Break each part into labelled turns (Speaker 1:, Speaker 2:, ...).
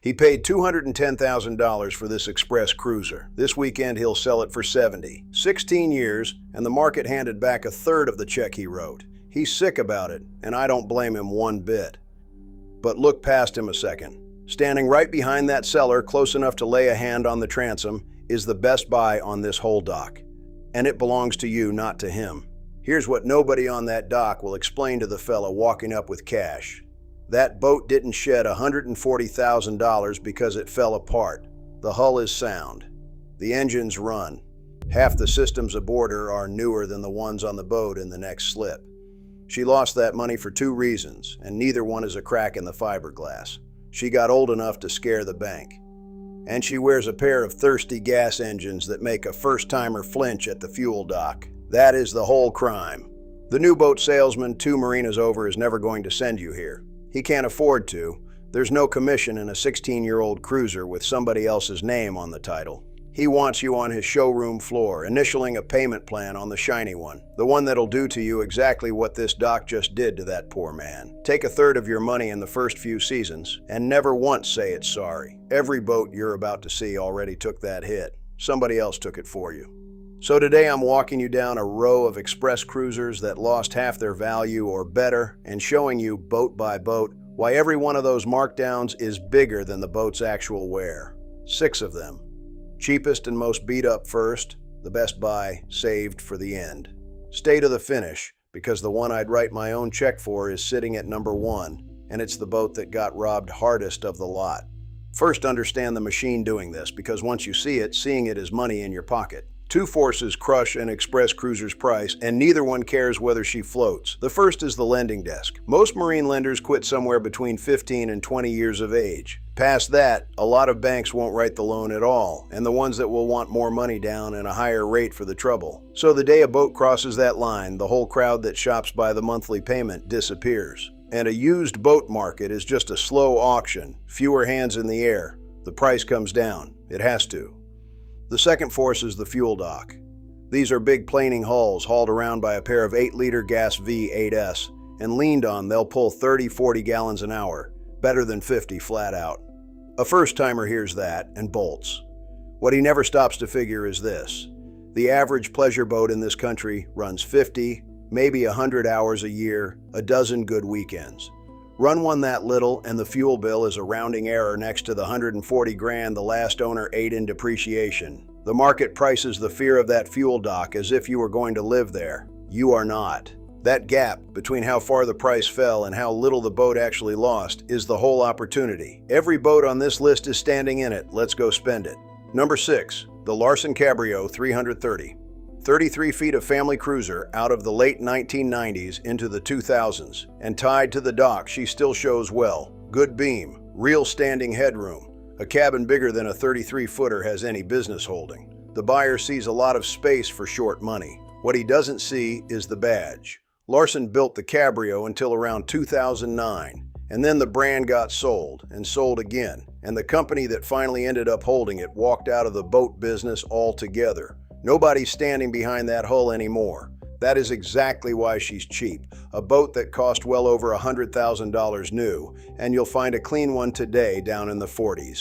Speaker 1: He paid $210,000 for this express cruiser. This weekend he'll sell it for $70,000. 16 years, and the market handed back a third of the check he wrote. He's sick about it, and I don't blame him one bit. But look past him a second. Standing right behind that seller, close enough to lay a hand on the transom, is the best buy on this whole dock. And it belongs to you, not to him. Here's what nobody on that dock will explain to the fella walking up with cash. That boat didn't shed $140,000 because it fell apart. The hull is sound. The engines run. Half the systems aboard her are newer than the ones on the boat in the next slip. She lost that money for two reasons, and neither one is a crack in the fiberglass. She got old enough to scare the bank. And she wears a pair of thirsty gas engines that make a first-timer flinch at the fuel dock. That is the whole crime. The new boat salesman 2 marinas over is never going to send you here. He can't afford to. There's no commission in a 16-year-old cruiser with somebody else's name on the title. He wants you on his showroom floor, initialing a payment plan on the shiny one, the one that'll do to you exactly what this dock just did to that poor man. Take a third of your money in the first few seasons, and never once say it's sorry. Every boat you're about to see already took that hit. Somebody else took it for you. So today I'm walking you down a row of express cruisers that lost half their value or better, and showing you boat by boat why every one of those markdowns is bigger than the boat's actual wear. 6 of them. Cheapest and most beat up first, the best buy saved for the end. Stay to the finish, because the one I'd write my own check for is sitting at number 1, and it's the boat that got robbed hardest of the lot. First, understand the machine doing this, because once you see it, seeing it is money in your pocket. 2 forces crush an express cruiser's price, and neither one cares whether she floats. The first is the lending desk. Most marine lenders quit somewhere between 15 and 20 years of age. Past that, a lot of banks won't write the loan at all, and the ones that will want more money down and a higher rate for the trouble. So the day a boat crosses that line, the whole crowd that shops by the monthly payment disappears. And a used boat market is just a slow auction, fewer hands in the air. The price comes down. It has to. The second force is the fuel dock. These are big planing hulls hauled around by a pair of 8-liter gas V8s, and leaned on they'll pull 30-40 gallons an hour, better than 50 flat out. A first-timer hears that and bolts. What he never stops to figure is this. The average pleasure boat in this country runs 50, maybe 100 hours a year, a dozen good weekends. Run one that little and the fuel bill is a rounding error next to the 140 grand the last owner ate in depreciation. The market prices the fear of that fuel dock as if you were going to live there. You are not. That gap between how far the price fell and how little the boat actually lost is the whole opportunity. Every boat on this list is standing in it. Let's go spend it. Number 6, the Larson Cabrio 330. 33 feet of family cruiser out of the late 1990s into the 2000s, and tied to the dock she still shows well. Good beam, real standing headroom. A cabin bigger than a 33-footer has any business holding. The buyer sees a lot of space for short money. What he doesn't see is the badge. Larson built the Cabrio until around 2009, and then the brand got sold and sold again, and the company that finally ended up holding it walked out of the boat business altogether. Nobody's standing behind that hull anymore. That is exactly why she's cheap. A boat that cost well over $100,000 new, and you'll find a clean one today down in the 40s.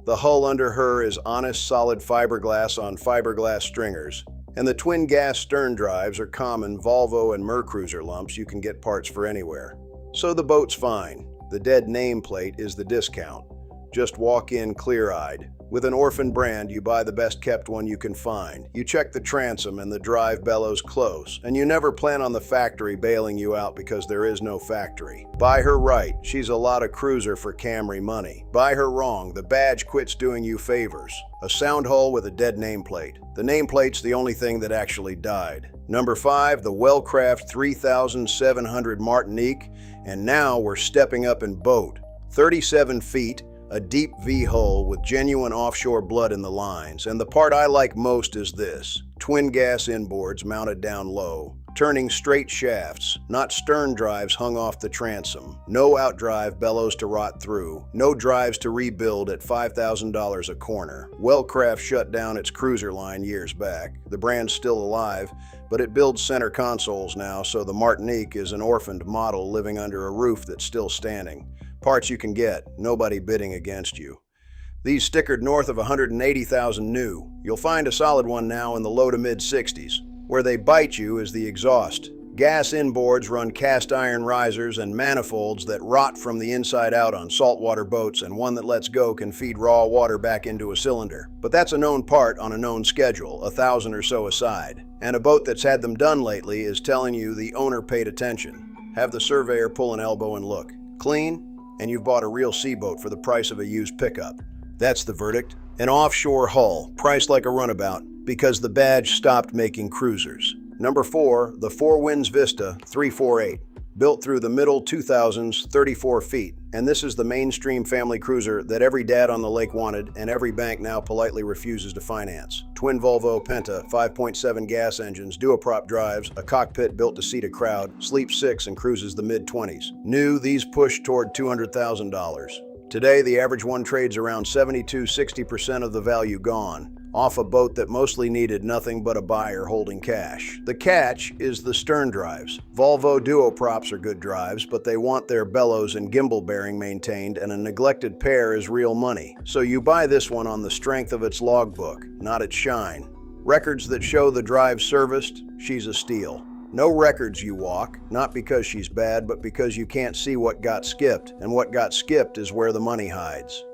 Speaker 1: The hull under her is honest solid fiberglass on fiberglass stringers, and the twin gas stern drives are common Volvo and Mercruiser lumps you can get parts for anywhere. So the boat's fine. The dead nameplate is the discount. Just walk in clear-eyed. With an orphan brand, you buy the best-kept one you can find. You check the transom and the drive bellows close, and you never plan on the factory bailing you out because there is no factory. Buy her right, she's a lot of cruiser for Camry money. Buy her wrong, the badge quits doing you favors. A sound hull with a dead nameplate. The nameplate's the only thing that actually died. Number 5, the Wellcraft 3700 Martinique, and now we're stepping up in boat. 37 feet, a deep V-hull with genuine offshore blood in the lines, and the part I like most is this. Twin gas inboards mounted down low, turning straight shafts, not stern drives hung off the transom, no outdrive bellows to rot through, no drives to rebuild at $5,000 a corner. Wellcraft shut down its cruiser line years back. The brand's still alive, but it builds center consoles now, so the Martinique is an orphaned model living under a roof that's still standing. Parts you can get, nobody bidding against you. These stickered north of 180,000 new. You'll find a solid one now in the low to mid 60s. Where they bite you is the exhaust. Gas inboards run cast iron risers and manifolds that rot from the inside out on saltwater boats, and one that lets go can feed raw water back into a cylinder. But that's a known part on a known schedule, 1,000 or so aside. And a boat that's had them done lately is telling you the owner paid attention. Have the surveyor pull an elbow and look. Clean, and you've bought a real seaboat for the price of a used pickup. That's the verdict. An offshore hull, priced like a runabout, because the badge stopped making cruisers. Number 4, the Four Winds Vista 348, built through the middle 2000s, 34 feet. And this is the mainstream family cruiser that every dad on the lake wanted and every bank now politely refuses to finance. Twin Volvo Penta, 5.7 gas engines, duoprop drives, a cockpit built to seat a crowd, sleeps 6 and cruises the mid-20s. New, these push toward $200,000. Today, the average one trades around 70–60% of the value gone, off a boat that mostly needed nothing but a buyer holding cash. The catch is the stern drives. Volvo duoprops are good drives, but they want their bellows and gimbal bearing maintained, and a neglected pair is real money. So you buy this one on the strength of its logbook, not its shine. Records that show the drive serviced, she's a steal. No records you walk, not because she's bad, but because you can't see what got skipped, and what got skipped is where the money hides.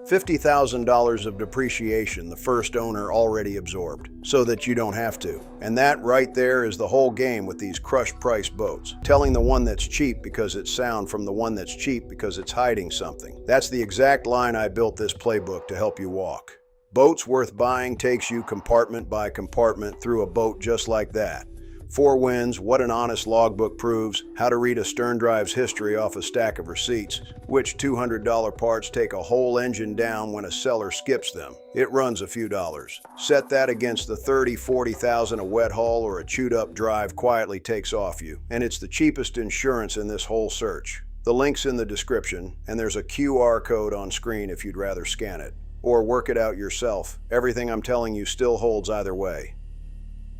Speaker 1: $50,000 of depreciation the first owner already absorbed, so that you don't have to. And that right there is the whole game with these crush price boats. Telling the one that's cheap because it's sound from the one that's cheap because it's hiding something. That's the exact line I built this playbook to help you walk. Boats worth buying takes you compartment by compartment through a boat just like that. Four Winds, what an honest logbook proves, how to read a stern drive's history off a stack of receipts, which $200 parts take a whole engine down when a seller skips them. It runs a few dollars. Set that against the $30–40,000 a wet hull or a chewed-up drive quietly takes off you, and it's the cheapest insurance in this whole search. The link's in the description, and there's a QR code on screen if you'd rather scan it. Or work it out yourself. Everything I'm telling you still holds either way.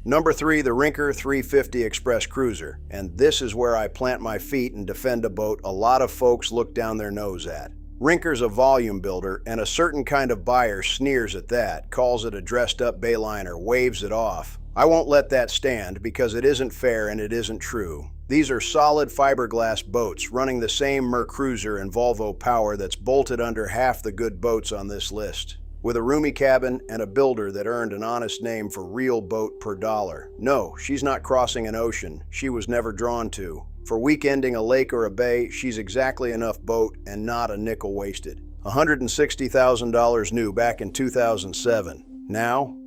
Speaker 1: Number 3, the Rinker 350 Express Cruiser, and this is where I plant my feet and defend a boat a lot of folks look down their nose at. Rinker's a volume builder, and a certain kind of buyer sneers at that, calls it a dressed-up bayliner, waves it off. I won't let that stand because it isn't fair and it isn't true. These are solid fiberglass boats running the same Mercruiser and Volvo power that's bolted under half the good boats on this list, with a roomy cabin and a builder that earned an honest name for real boat per dollar. No, she's not crossing an ocean she was never drawn to. For weekending a lake or a bay, she's exactly enough boat and not a nickel wasted. $160,000 new back in 2007. Now,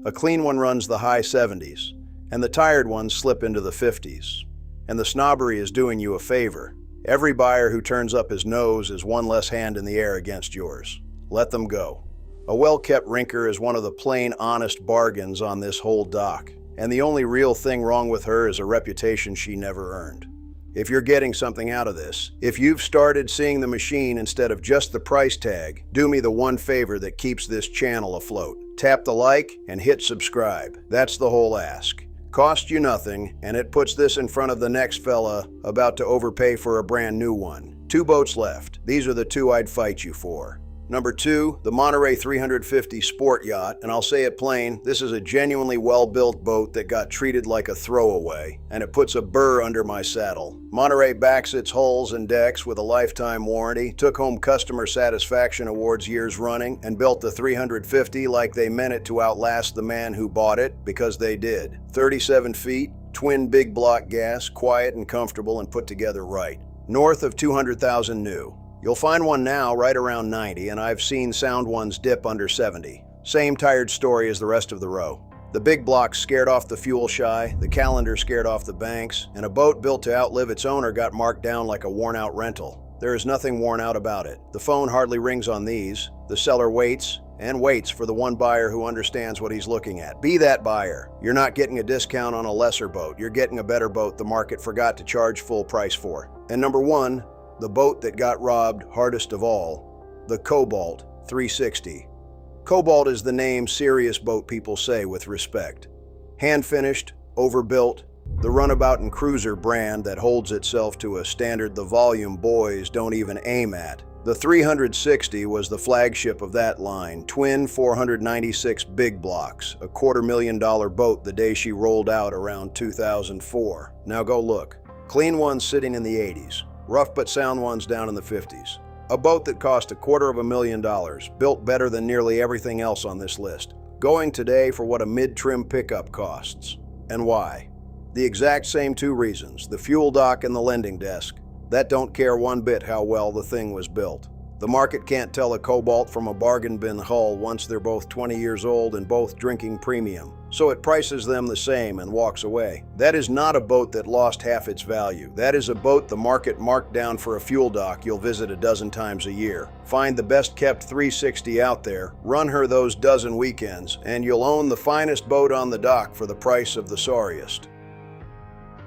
Speaker 1: a clean one runs the high 70s, and the tired ones slip into the 50s. And the snobbery is doing you a favor. Every buyer who turns up his nose is one less hand in the air against yours. Let them go. A well-kept Rinker is one of the plain, honest bargains on this whole dock, and the only real thing wrong with her is a reputation she never earned. If you're getting something out of this, if you've started seeing the machine instead of just the price tag, do me the one favor that keeps this channel afloat. Tap the like and hit subscribe. That's the whole ask. Cost you nothing, and it puts this in front of the next fella about to overpay for a brand new one. 2 boats left. These are the 2 I'd fight you for. Number 2, the Monterey 350 Sport Yacht, and I'll say it plain, this is a genuinely well-built boat that got treated like a throwaway, and it puts a burr under my saddle. Monterey backs its hulls and decks with a lifetime warranty, took home customer satisfaction awards years running, and built the 350 like they meant it to outlast the man who bought it, because they did. 37 feet, twin big block gas, quiet and comfortable and put together right. North of 200,000 new. You'll find one now right around 90, and I've seen sound ones dip under 70. Same tired story as the rest of the row. The big blocks scared off the fuel shy, the calendar scared off the banks, and a boat built to outlive its owner got marked down like a worn-out rental. There is nothing worn out about it. The phone hardly rings on these. The seller waits and waits for the one buyer who understands what he's looking at. Be that buyer. You're not getting a discount on a lesser boat. You're getting a better boat the market forgot to charge full price for. And number 1, the boat that got robbed hardest of all, the Cobalt 360. Cobalt is the name serious boat people say with respect. Hand-finished, overbuilt, the runabout and cruiser brand that holds itself to a standard the volume boys don't even aim at. The 360 was the flagship of that line, twin 496 big blocks, a $250,000 boat the day she rolled out around 2004. Now go look. Clean ones sitting in the 80s, rough but sound ones down in the 50s. A boat that cost $250,000, built better than nearly everything else on this list. Going today for what a mid-trim pickup costs. And why? The exact same two reasons, the fuel dock and the lending desk. That don't care one bit how well the thing was built. The market can't tell a Cobalt from a bargain bin hull once they're both 20 years old and both drinking premium. So it prices them the same and walks away. That is not a boat that lost half its value. That is a boat the market marked down for a fuel dock you'll visit a dozen times a year. Find the best kept 360 out there, run her those dozen weekends, and you'll own the finest boat on the dock for the price of the sorriest.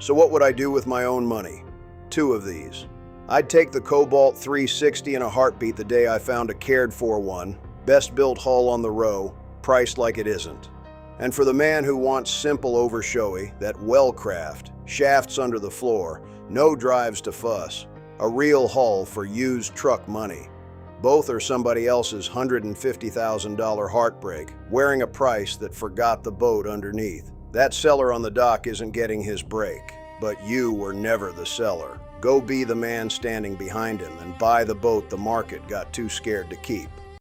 Speaker 1: So what would I do with my own money? Two of these. I'd take the Cobalt 360 in a heartbeat the day I found a cared for one, best built hull on the row, priced like it isn't. And for the man who wants simple over showy, that Wellcraft, shafts under the floor, no drives to fuss, a real hull for used truck money. Both are somebody else's $150,000 heartbreak, wearing a price that forgot the boat underneath. That seller on the dock isn't getting his break, but you were never the seller. Go be the man standing behind him and buy the boat the market got too scared to keep.